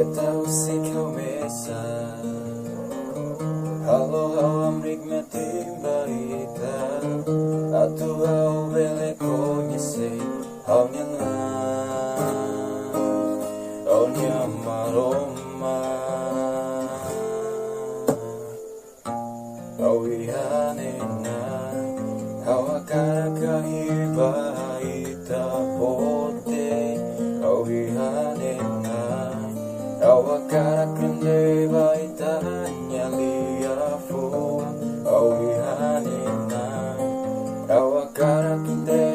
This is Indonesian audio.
KETA Musika Joven HALUHA amrik metim baita Atu hau bele konyese Hau nyangan Hau nyamaroma Hau ihanena Hau akarakahi baita pote Hau ihanena Hau akarakende baita nyaliafu Hau ihanena Hau akarakende